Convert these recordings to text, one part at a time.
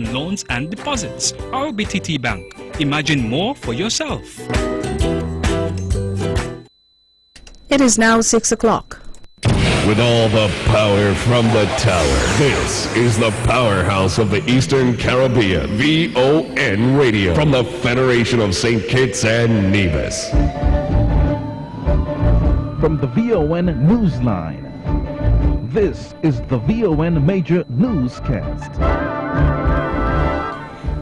loans and deposits. RBTT Bank. Imagine more for yourself. It is now 6 o'clock. With all the power from the tower, this is the powerhouse of the Eastern Caribbean, VON Radio, from the Federation of St. Kitts and Nevis. From the VON Newsline, this is the VON Major Newscast.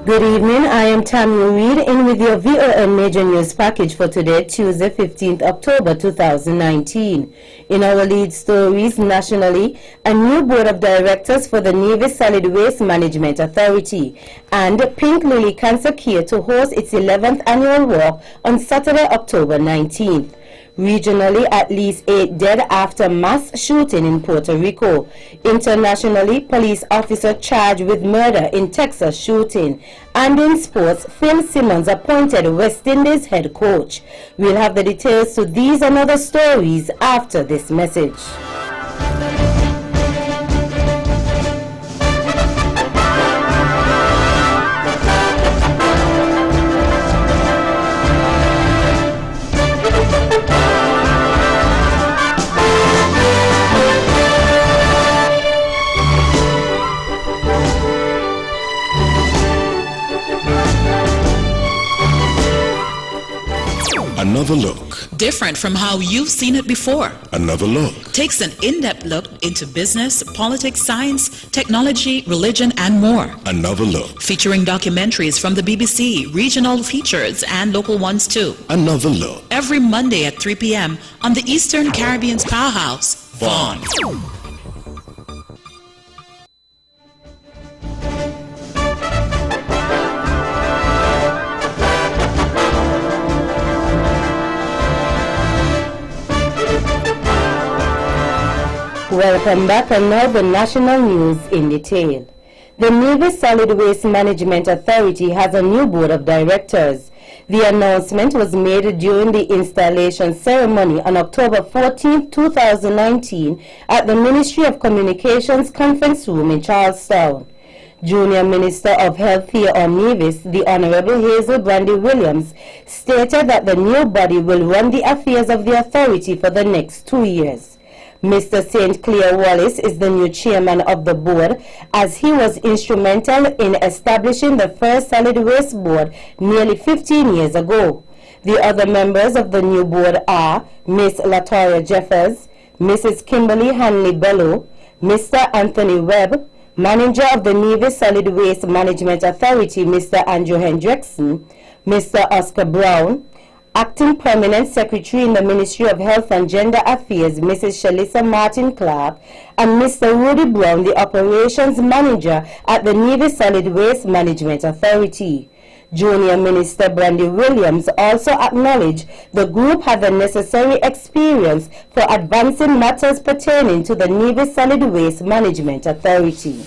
Good evening, I am Tammy Reed in with your VON Major News Package for today, Tuesday, 15th October 2019. In our lead stories nationally, a new board of directors for the Nevis Solid Waste Management Authority and Pink Lily Cancer Care to host its 11th annual walk on Saturday, October 19th. Regionally, at least 8 dead after mass shooting in Puerto Rico. Internationally, police officer charged with murder in Texas shooting. And in sports, Phil Simmons appointed West Indies head coach. We'll have the details to these and other stories after this message. Another look. Different from how you've seen it before. Another look. Takes an in-depth look into business, politics, science, technology, religion, and more. Another look. Featuring documentaries from the BBC, regional features, and local ones too. Another look. Every Monday at 3 p.m. on the Eastern Caribbean's powerhouse, VON. Welcome back, and now the national news in detail. The Nevis Solid Waste Management Authority has a new board of directors. The announcement was made during the installation ceremony on October 14, 2019 at the Ministry of Communications Conference Room in Charlestown. Junior Minister of Health here on Nevis, the Honorable Hazel Brandy Williams, stated that the new body will run the affairs of the authority for the next 2 years. Mr. St. Clair Wallace is the new chairman of the board, as he was instrumental in establishing the first solid waste board nearly 15 years ago. The other members of the new board are Ms. Latoya Jeffers, Mrs. Kimberly Hanley Bello, Mr. Anthony Webb, manager of the Nevis Solid Waste Management Authority, Mr. Andrew Hendrickson, Mr. Oscar Brown, Acting Permanent Secretary in the Ministry of Health and Gender Affairs, Mrs. Shalissa Martin Clark, and Mr. Rudy Brown, the Operations Manager at the Nevis Solid Waste Management Authority. Junior Minister Brandy Williams also acknowledged the group had the necessary experience for advancing matters pertaining to the Nevis Solid Waste Management Authority.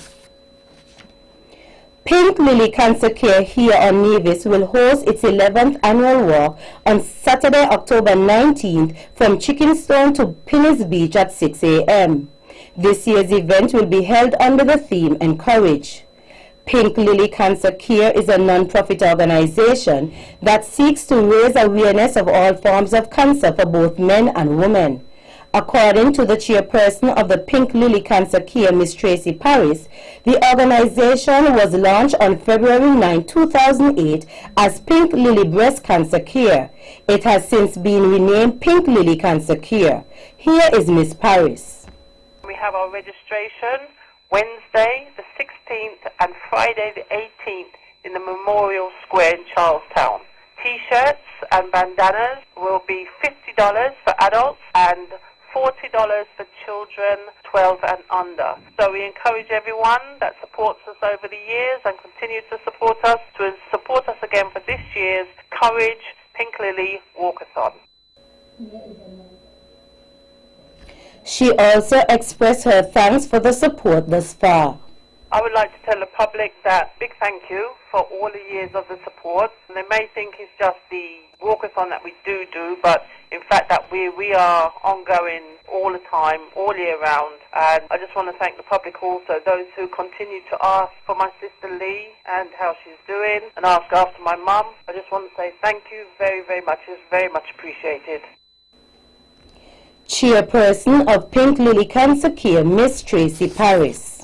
Pink Lily Cancer Care here on Nevis will host its 11th annual walk on Saturday, October 19th from Chickenstone to Pinnis Beach at 6 a.m. This year's event will be held under the theme Encourage. Pink Lily Cancer Care is a non-profit organization that seeks to raise awareness of all forms of cancer for both men and women. According to the chairperson of the Pink Lily Cancer Care, Ms. Tracy Paris, the organization was launched on February 9, 2008 as Pink Lily Breast Cancer Care. It has since been renamed Pink Lily Cancer Care. Here is Ms. Paris. We have our registration Wednesday the 16th and Friday the 18th in the Memorial Square in Charlestown. T-shirts and bandanas will be $50 for adults and $40 for children 12 and under. So we encourage everyone that supports us over the years and continue to support us again for this year's Courage Pink Lily Walkathon. She also expressed her thanks for the support thus far. I would like to tell the public that big thank you for all the years of the support. And they may think it's just the walkathon that we do, but in fact that we are ongoing all the time, all year round. And I just want to thank the public also, those who continue to ask for my sister Lee and how she's doing, and ask after my mum. I just want to say thank you very, very much. It's very much appreciated. Chairperson of Pink Lily Cancer Care, Miss Tracy Paris.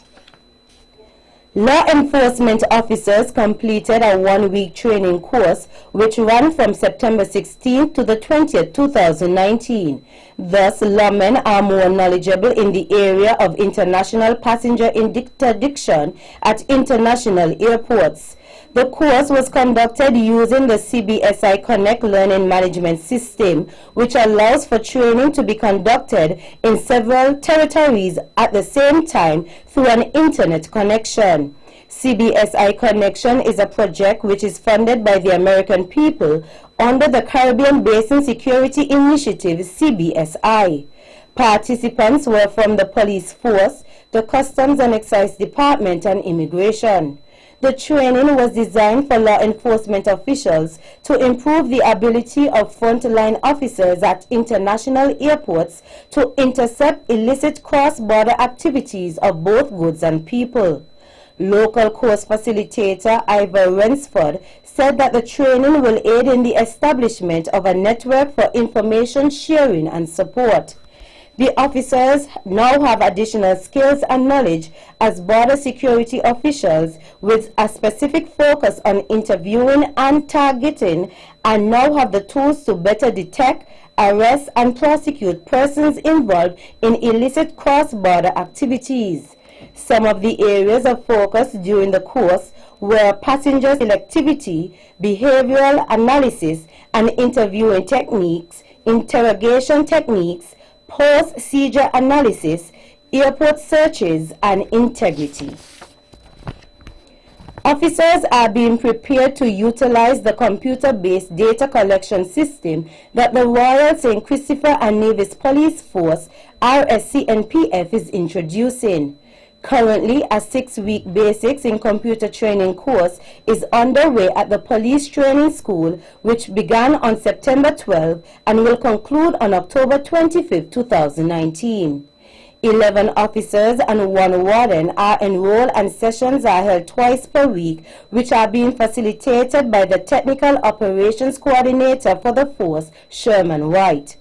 Law enforcement officers completed a one-week training course which ran from September 16th to the 20th, 2019. Thus, lawmen are more knowledgeable in the area of international passenger interdiction at international airports. The course was conducted using the CBSI Connect Learning Management System, which allows for training to be conducted in several territories at the same time through an internet connection. CBSI Connection is a project which is funded by the American people under the Caribbean Basin Security Initiative, CBSI. Participants were from the police force, the Customs and Excise Department, and Immigration. The training was designed for law enforcement officials to improve the ability of frontline officers at international airports to intercept illicit cross-border activities of both goods and people. Local course facilitator Ivor Rensford said that the training will aid in the establishment of a network for information sharing and support. The officers now have additional skills and knowledge as border security officials with a specific focus on interviewing and targeting, and now have the tools to better detect, arrest, and prosecute persons involved in illicit cross-border activities. Some of the areas of focus during the course were passenger selectivity, behavioral analysis and interviewing techniques, interrogation techniques, post-seizure analysis, airport searches, and integrity. Officers are being prepared to utilize the computer-based data collection system that the Royal St. Christopher and Nevis Police Force, RSCNPF, is introducing. Currently, a 6-week Basics in Computer Training course is underway at the Police Training School, which began on September 12 and will conclude on October 25, 2019. 11 officers and 1 warden are enrolled, and sessions are held twice per week, which are being facilitated by the Technical Operations Coordinator for the force, Sherman White.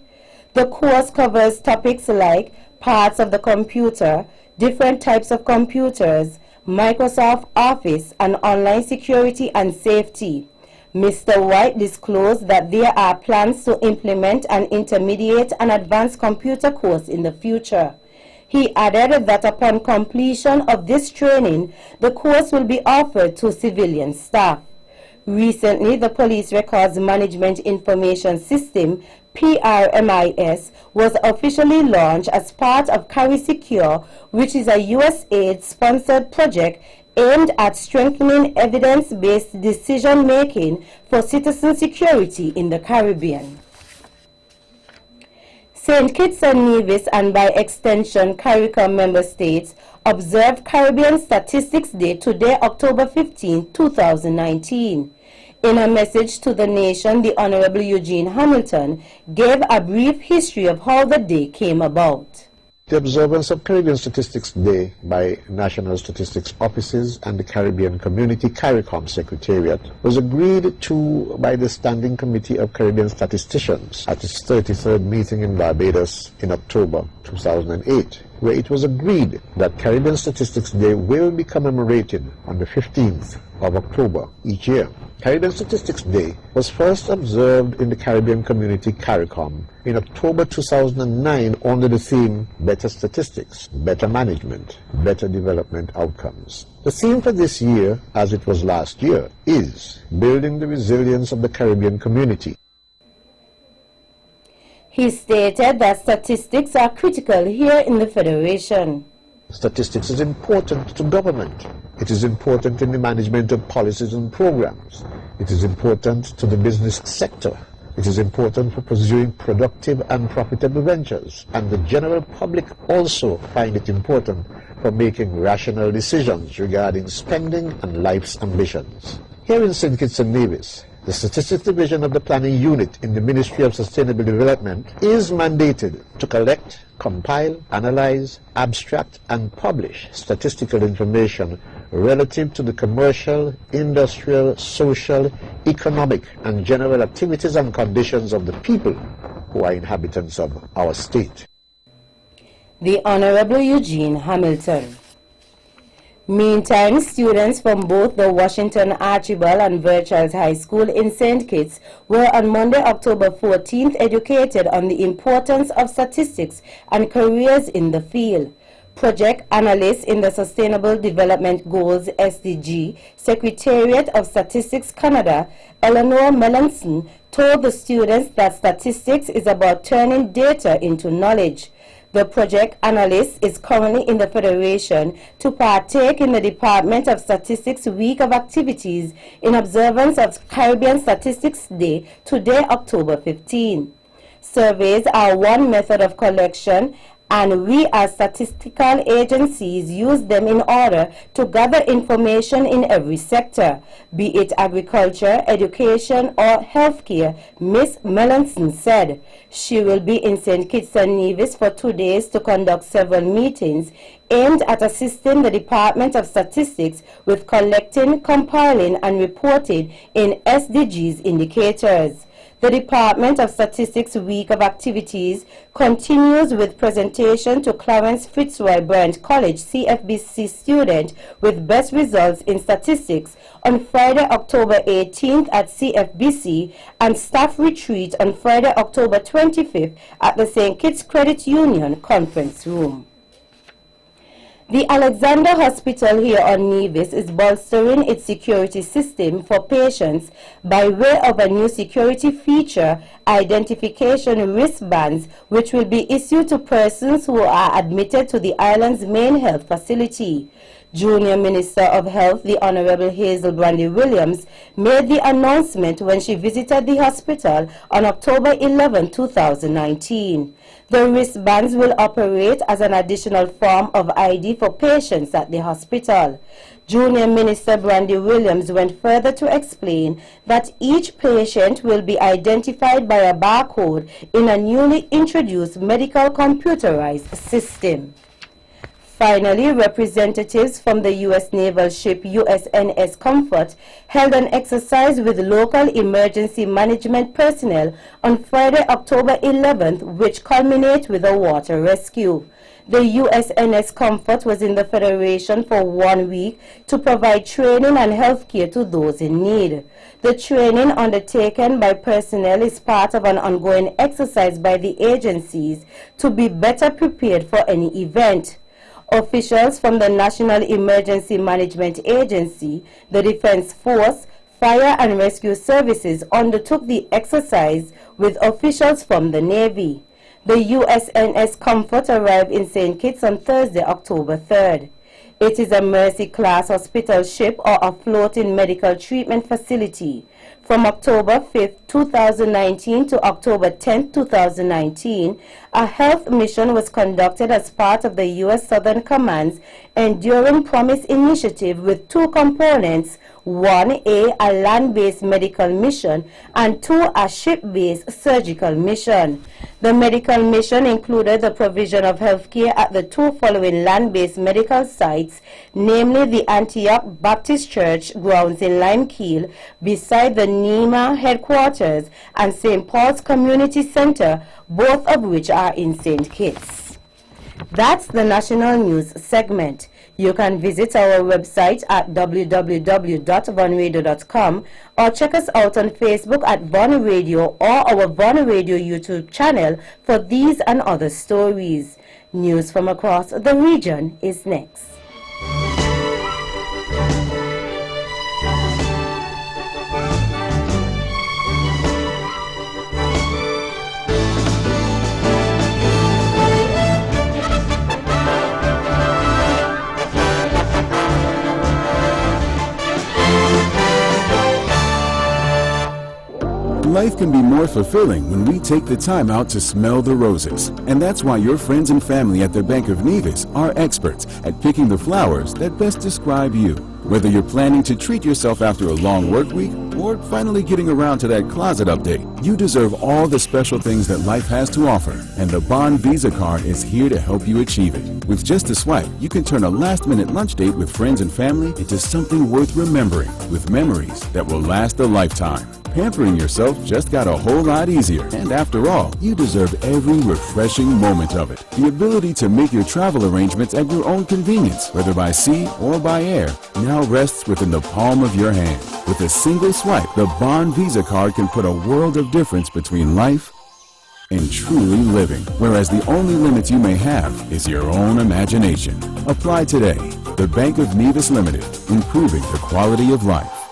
The course covers topics like parts of the computer, different types of computers, Microsoft Office, and online security and safety. Mr. White disclosed that there are plans to implement an intermediate and advanced computer course in the future. He added that upon completion of this training, the course will be offered to civilian staff. Recently, the Police Records Management Information System, PRMIS, was officially launched as part of Carry Secure, which is a USAID-sponsored project aimed at strengthening evidence-based decision-making for citizen security in the Caribbean. St. Kitts and Nevis, and by extension CARICOM member states, observed Caribbean Statistics Day today, October 15, 2019. In a message to the nation, the Honorable Eugene Hamilton gave a brief history of how the day came about. The observance of Caribbean Statistics Day by National Statistics Offices and the Caribbean Community CARICOM Secretariat was agreed to by the Standing Committee of Caribbean Statisticians at its 33rd meeting in Barbados in October 2008, where it was agreed that Caribbean Statistics Day will be commemorated on the 15th of October each year. Caribbean Statistics Day was first observed in the Caribbean Community CARICOM in October 2009 under the theme Better Statistics, Better Management, Better Development Outcomes. The theme for this year, as it was last year, is Building the Resilience of the Caribbean Community. He stated that statistics are critical here in the Federation. Statistics is important to government. It is important in the management of policies and programs. It is important to the business sector. It is important for pursuing productive and profitable ventures, and the general public also find it important for making rational decisions regarding spending and life's ambitions. Here in St. Kitts and Nevis, the Statistics Division of the Planning Unit in the Ministry of Sustainable Development is mandated to collect, compile, analyze, abstract, and publish statistical information relative to the commercial, industrial, social, economic, and general activities and conditions of the people who are inhabitants of our state. The Honorable Eugene Hamilton. Meantime, students from both the Washington Archibald and Fairchild High School in St. Kitts were on Monday, October 14th, educated on the importance of statistics and careers in the field. Project Analyst in the Sustainable Development Goals SDG, Secretariat of Statistics Canada, Eleanor Melanson, told the students that statistics is about turning data into knowledge. The project analyst is currently in the Federation to partake in the Department of Statistics Week of Activities in observance of Caribbean Statistics Day, today, October 15. Surveys are one method of collection, and we as statistical agencies use them in order to gather information in every sector, be it agriculture, education, or healthcare, Ms. Melanson said. She will be in St. Kitts and Nevis for 2 days to conduct several meetings aimed at assisting the Department of Statistics with collecting, compiling, and reporting in SDGs indicators. The Department of Statistics Week of Activities continues with presentation to Clarence Fitzroy Bryant College CFBC student with best results in statistics on Friday, October 18th at CFBC, and staff retreat on Friday, October 25th at the St. Kitts Credit Union Conference Room. The Alexander Hospital here on Nevis is bolstering its security system for patients by way of a new security feature, identification wristbands, which will be issued to persons who are admitted to the island's main health facility. Junior Minister of Health, the Honorable Hazel Brandy Williams, made the announcement when she visited the hospital on October 11, 2019. The wristbands will operate as an additional form of ID for patients at the hospital. Junior Minister Brandy Williams went further to explain that each patient will be identified by a barcode in a newly introduced medical computerized system. Finally, representatives from the U.S. naval ship USNS Comfort held an exercise with local emergency management personnel on Friday, October 11th, which culminated with a water rescue. The USNS Comfort was in the Federation for 1 week to provide training and health care to those in need. The training undertaken by personnel is part of an ongoing exercise by the agencies to be better prepared for any event. Officials from the National Emergency Management Agency, the Defense Force, Fire and Rescue Services undertook the exercise with officials from the Navy. The USNS Comfort arrived in St. Kitts on Thursday, October 3rd. It is a Mercy-class hospital ship or a floating medical treatment facility. From October 5, 2019 to October 10, 2019, a health mission was conducted as part of the U.S. Southern Command's Enduring Promise Initiative with two components, 1A, a land-based medical mission, and 2, a ship-based surgical mission. The medical mission included the provision of health care at the two following land-based medical sites, namely the Antioch Baptist Church grounds in Limekeel, beside the NEMA headquarters, and St. Paul's Community Center, both of which are in St. Kitts. That's the national news segment. You can visit our website at www.vonradio.com or check us out on Facebook at Von Radio or our Von Radio YouTube channel for these and other stories. News from across the region is next. Life can be more fulfilling when we take the time out to smell the roses. And that's why your friends and family at the Bank of Nevis are experts at picking the flowers that best describe you. Whether you're planning to treat yourself after a long work week or finally getting around to that closet update, you deserve all the special things that life has to offer, and the Bond Visa card is here to help you achieve it. With just a swipe, you can turn a last-minute lunch date with friends and family into something worth remembering, with memories that will last a lifetime. Pampering yourself just got a whole lot easier, and after all, you deserve every refreshing moment of it. The ability to make your travel arrangements at your own convenience, whether by sea or by air, now rests within the palm of your hand. With a single swipe, the Bond Visa card can put a world of difference between life and truly living, whereas the only limit you may have is your own imagination. Apply today. The Bank of Nevis Limited, improving the quality of life.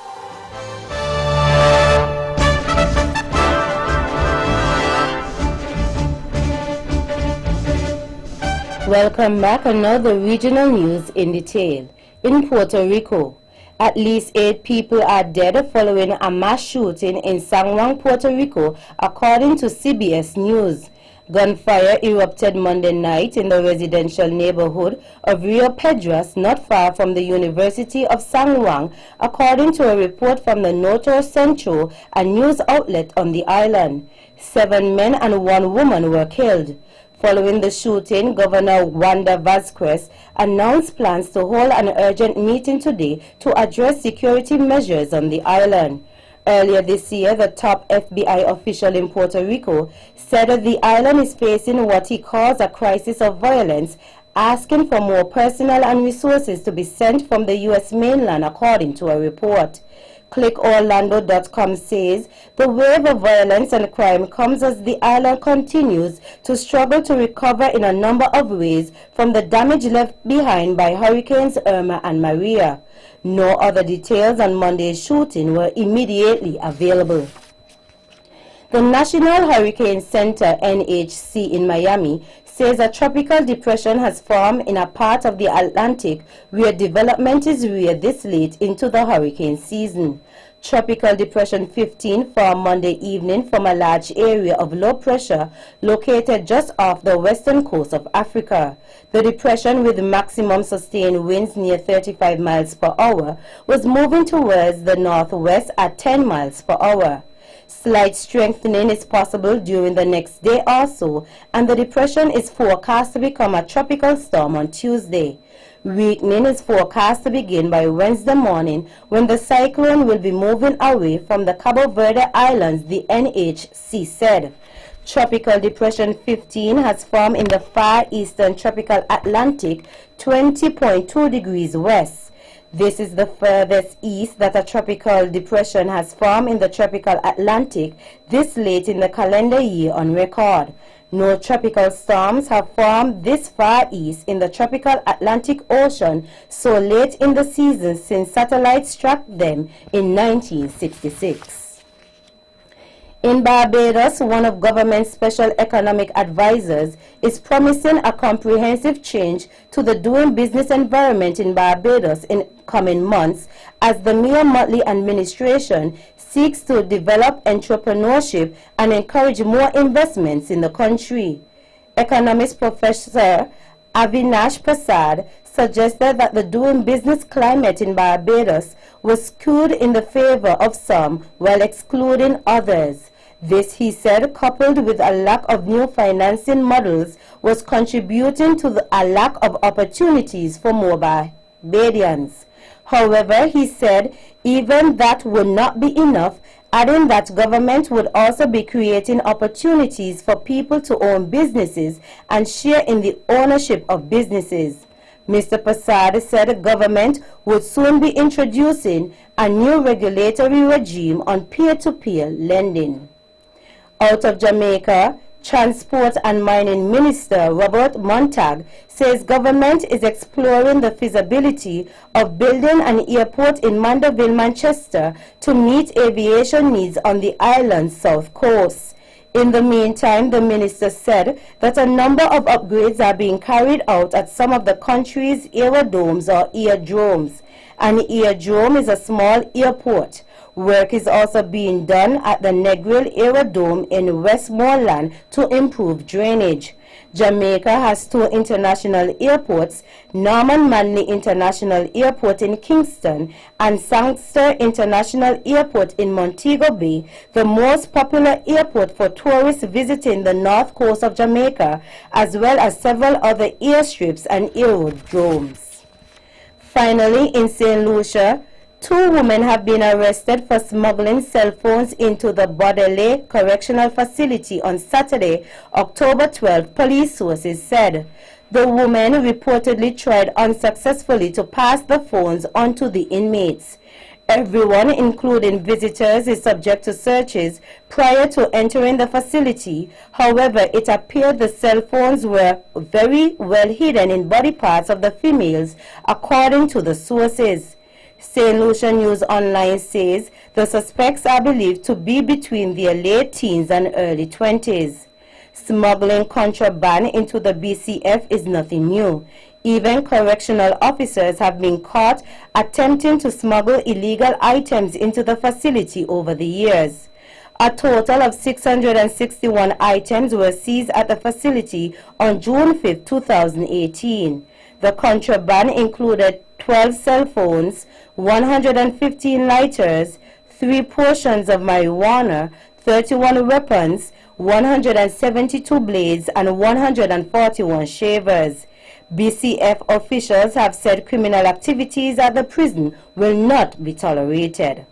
Welcome back, and now the regional news in detail. In Puerto Rico, at least 8 people are dead following a mass shooting in San Juan, Puerto Rico, according to CBS News. Gunfire erupted Monday night in the residential neighborhood of Rio Pedras, not far from the University of San Juan, according to a report from the Noto Centro, a news outlet on the island. 7 men and 1 woman were killed. Following the shooting, Governor Wanda Vazquez announced plans to hold an urgent meeting today to address security measures on the island. Earlier this year, the top FBI official in Puerto Rico said that the island is facing what he calls a crisis of violence, asking for more personnel and resources to be sent from the U.S. mainland, according to a report. ClickOrlando.com says the wave of violence and crime comes as the island continues to struggle to recover in a number of ways from the damage left behind by Hurricanes Irma and Maria. No other details on Monday's shooting were immediately available. The National Hurricane Center, NHC, in Miami says a tropical depression has formed in a part of the Atlantic where development is rare this late into the hurricane season. Tropical Depression 15 formed Monday evening from a large area of low pressure located just off the western coast of Africa. The depression, with maximum sustained winds near 35 miles per hour, was moving towards the northwest at 10 miles per hour. Slight strengthening is possible during the next day or so, and the depression is forecast to become a tropical storm on Tuesday. Weakening is forecast to begin by Wednesday morning, when the cyclone will be moving away from the Cabo Verde Islands, the NHC said. Tropical Depression 15 has formed in the far eastern tropical Atlantic, 20.2 degrees west. This is the furthest east that a tropical depression has formed in the tropical Atlantic this late in the calendar year on record. No tropical storms have formed this far east in the tropical Atlantic Ocean so late in the season since satellites tracked them in 1966. In Barbados, one of government's special economic advisors is promising a comprehensive change to the doing business environment in Barbados in coming months as the Mia Mottley administration seeks to develop entrepreneurship and encourage more investments in the country. Economist Professor Avinash Prasad suggested that the doing business climate in Barbados was skewed in the favor of some while excluding others. This, he said, coupled with a lack of new financing models, was contributing to a lack of opportunities for more Barbadians. However, he said even that would not be enough, adding that government would also be creating opportunities for people to own businesses and share in the ownership of businesses. Mr. Prasad said the government would soon be introducing a new regulatory regime on peer-to-peer lending. Out of Jamaica, Transport and Mining Minister Robert Montag says government is exploring the feasibility of building an airport in Mandeville, Manchester to meet aviation needs on the island's south coast. In the meantime, the minister said that a number of upgrades are being carried out at some of the country's aerodromes or airdromes. An aerodrome is a small airport. Work is also being done at the Negril Aerodrome in Westmoreland to improve drainage. Jamaica has 2 international airports, Norman Manley International Airport in Kingston and Sangster International Airport in Montego Bay, the most popular airport for tourists visiting the north coast of Jamaica, as well as several other airstrips and aerodromes. Finally, in St. Lucia, 2 women have been arrested for smuggling cell phones into the Baudelaire Correctional Facility on Saturday, October 12, police sources said. The women reportedly tried unsuccessfully to pass the phones on to the inmates. Everyone, including visitors, is subject to searches prior to entering the facility. However, it appeared the cell phones were very well hidden in body parts of the females, according to the sources. St. Lucia News Online says the suspects are believed to be between their late teens and early 20s. Smuggling contraband into the BCF is nothing new. Even correctional officers have been caught attempting to smuggle illegal items into the facility over the years. A total of 661 items were seized at the facility on June 5, 2018. The contraband included 12 cell phones, 115 lighters, 3 portions of marijuana, 31 weapons, 172 blades, and 141 shavers. BCF officials have said criminal activities at the prison will not be tolerated.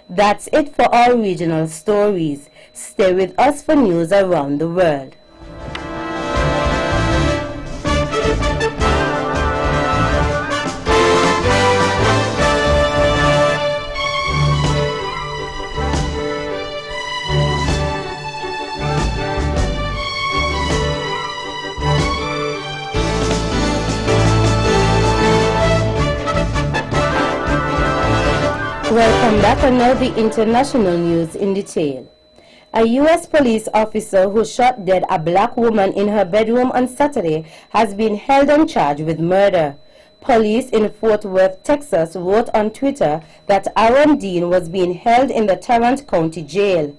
That's it for our regional stories. Stay with us for news around the world. Welcome back, and now the international news in detail. A U.S. police officer who shot dead a black woman in her bedroom on Saturday has been held and charged with murder. Police in Fort Worth, Texas wrote on Twitter that Aaron Dean was being held in the Tarrant County Jail.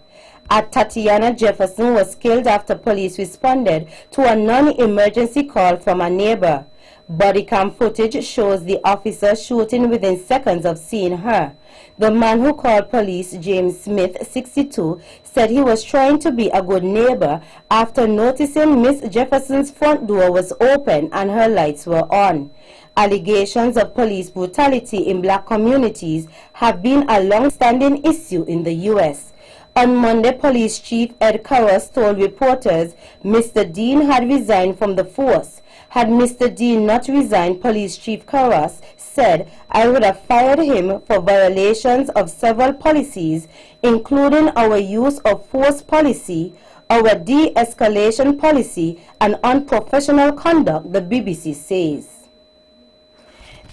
Tatiana Jefferson was killed after police responded to a non-emergency call from a neighbor. Body cam footage shows the officer shooting within seconds of seeing her. The man who called police, James Smith, 62, said he was trying to be a good neighbor after noticing Miss Jefferson's front door was open and her lights were on. Allegations of police brutality in black communities have been a long-standing issue in the U.S. On Monday, Police Chief Ed Karras told reporters Mr. Dean had resigned from the force. Had Mr. Dean not resigned, Police Chief Karras said, I would have fired him for violations of several policies, including our use of force policy, our de-escalation policy, and unprofessional conduct, the BBC says.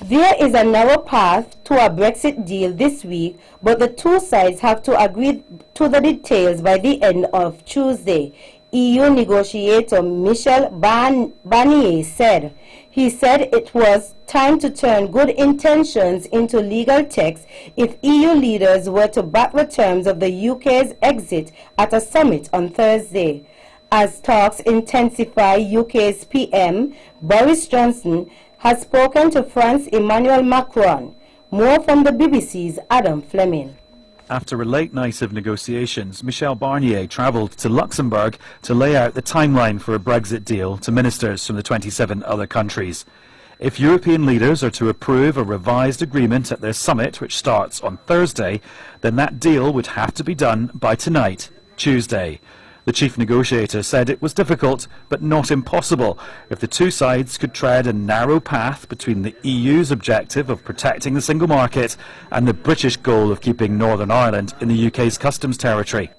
There is a narrow path to a Brexit deal this week, but the two sides have to agree to the details by the end of Tuesday. EU negotiator Michel Barnier said. He said it was time to turn good intentions into legal text if EU leaders were to back the terms of the UK's exit at a summit on Thursday. As talks intensify, UK's PM, Boris Johnson, has spoken to France Emmanuel Macron. More from the BBC's Adam Fleming. After a late night of negotiations, Michel Barnier travelled to Luxembourg to lay out the timeline for a Brexit deal to ministers from the 27 other countries. If European leaders are to approve a revised agreement at their summit, which starts on Thursday, then that deal would have to be done by tonight, Tuesday. The chief negotiator said it was difficult, but not impossible, if the two sides could tread a narrow path between the EU's objective of protecting the single market and the British goal of keeping Northern Ireland in the UK's customs territory.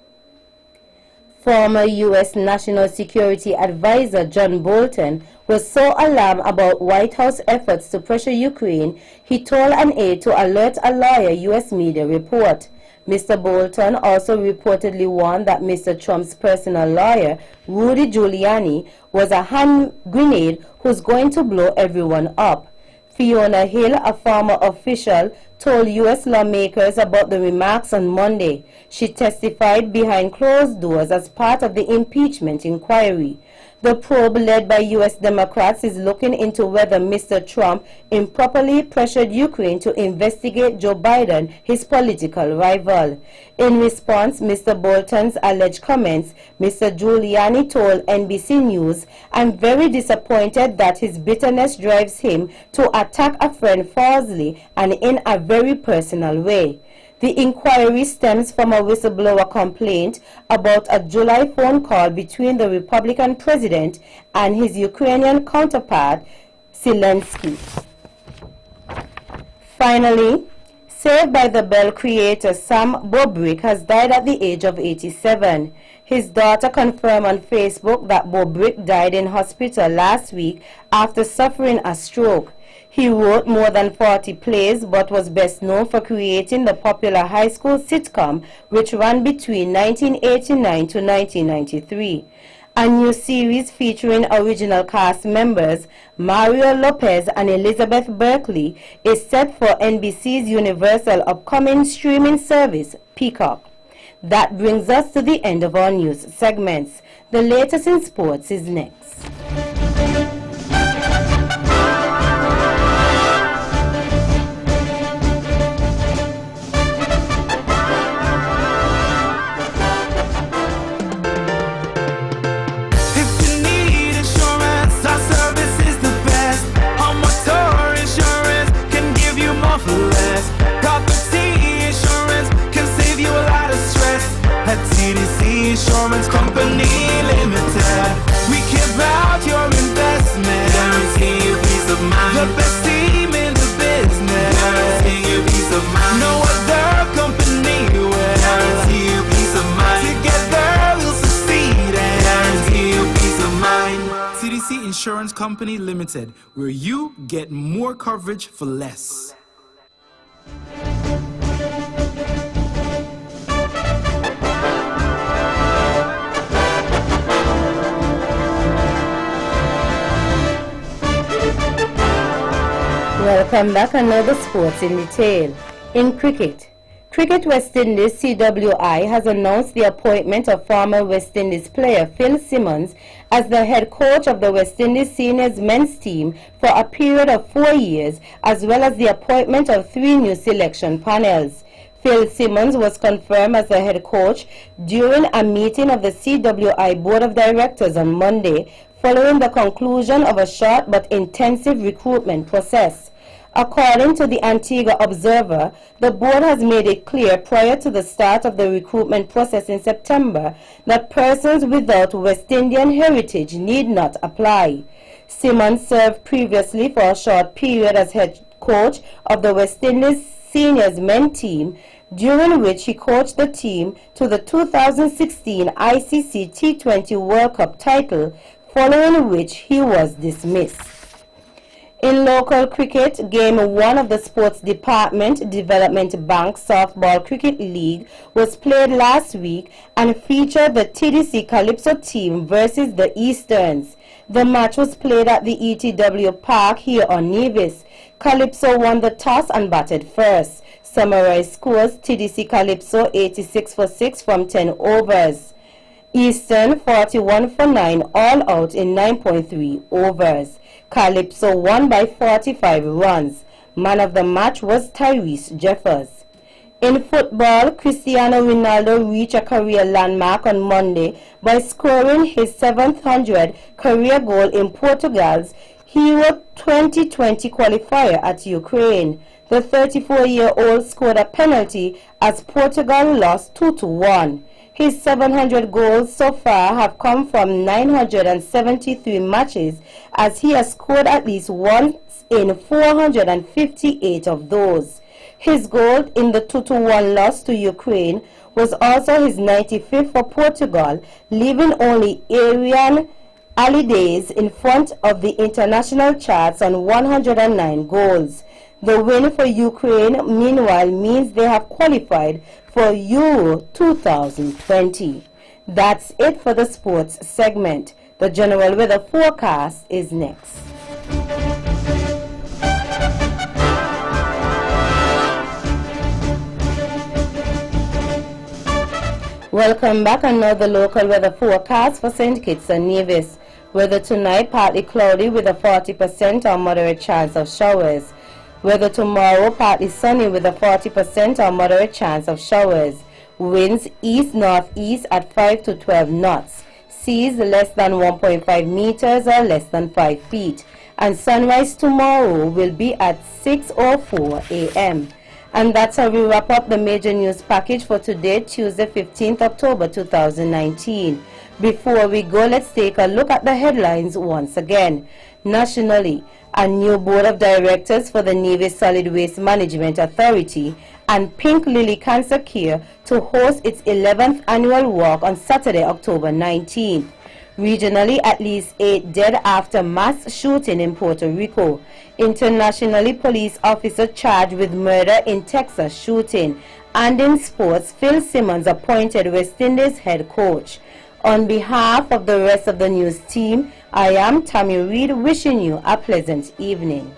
Former U.S. National Security Advisor John Bolton was so alarmed about White House efforts to pressure Ukraine, he told an aide to alert a lawyer, U.S. media report. Mr. Bolton also reportedly warned that Mr. Trump's personal lawyer, Rudy Giuliani, was a hand grenade who's going to blow everyone up. Fiona Hill, a former official, told U.S. lawmakers about the remarks on Monday. She testified behind closed doors as part of the impeachment inquiry. The probe led by U.S. Democrats is looking into whether Mr. Trump improperly pressured Ukraine to investigate Joe Biden, his political rival. In response, Mr. Bolton's alleged comments, Mr. Giuliani told NBC News, "I'm very disappointed that his bitterness drives him to attack a friend falsely and in a very personal way." The inquiry stems from a whistleblower complaint about a July phone call between the Republican president and his Ukrainian counterpart, Zelensky. Finally, Saved by the Bell creator Sam Bobrick has died at the age of 87. His daughter confirmed on Facebook that Bobrick died in hospital last week after suffering a stroke. He wrote more than 40 plays but was best known for creating the popular high school sitcom which ran between 1989 to 1993. A new series featuring original cast members Mario Lopez and Elizabeth Berkley is set for NBC's Universal upcoming streaming service, Peacock. That brings us to the end of our news segments. The latest in sports is next. Insurance Company Limited. We care about your investment. Guarantee you peace of mind. The best team in the business. Guarantee you peace of mind. No other company will guarantee you peace of mind. Together we'll succeed and guarantee you peace of mind. CDC Insurance Company Limited, where you get more coverage for less. Welcome back, another sports in detail. In cricket, West Indies CWI has announced the appointment of former West Indies player Phil Simmons as the head coach of the West Indies seniors men's team for a period of 4 years, as well as the appointment of 3 new selection panels. Phil Simmons was confirmed as the head coach during a meeting of the CWI Board of Directors on Monday, following the conclusion of a short but intensive recruitment process. According to the Antigua Observer, the board has made it clear prior to the start of the recruitment process in September that persons without West Indian heritage need not apply. Simmons served previously for a short period as head coach of the West Indies seniors men team, during which he coached the team to the 2016 ICC T20 World Cup title, following which he was dismissed. In local cricket, Game 1 of the Sports Department Development Bank Softball Cricket League was played last week and featured the TDC Calypso team versus the Easterns. The match was played at the ETW Park here on Nevis. Calypso won the toss and batted first. Summarized scores: TDC Calypso 86 for 6 from 10 overs. Eastern 41 for 9, all out in 9.3 overs. Calypso won by 45 runs. Man of the match was Tyrese Jeffers. In football, Cristiano Ronaldo reached a career landmark on Monday by scoring his 700th career goal in Portugal's Euro 2020 qualifier at Ukraine. The 34-year-old scored a penalty as Portugal lost 2-1. His 700 goals so far have come from 973 matches, as he has scored at least once in 458 of those. His goal in the 2-1 loss to Ukraine was also his 95th for Portugal, leaving only Arian Allardyce in front of the international charts on 109 goals. The win for Ukraine, meanwhile, means they have qualified for Euro 2020. That's it for the sports segment. The general weather forecast is next. Welcome back, and now the local weather forecast for St. Kitts and Nevis. Weather tonight partly cloudy with a 40% or moderate chance of showers. Weather tomorrow partly sunny with a 40% or moderate chance of showers. Winds east-northeast at 5 to 12 knots. Seas less than 1.5 meters or less than 5 feet. And sunrise tomorrow will be at 6:04 a.m. And that's how we wrap up the major news package for today, Tuesday, 15th October 2019. Before we go, let's take a look at the headlines once again. Nationally, a new board of directors for the Nevis Solid Waste Management Authority and Pink Lily Cancer Care to host its 11th annual walk on Saturday, October 19th. Regionally, at least 8 dead after mass shooting in Puerto Rico. Internationally, police officer charged with murder in Texas shooting. And in sports, Phil Simmons appointed West Indies head coach. On behalf of the rest of the news team, I am Tammy Reed wishing you a pleasant evening.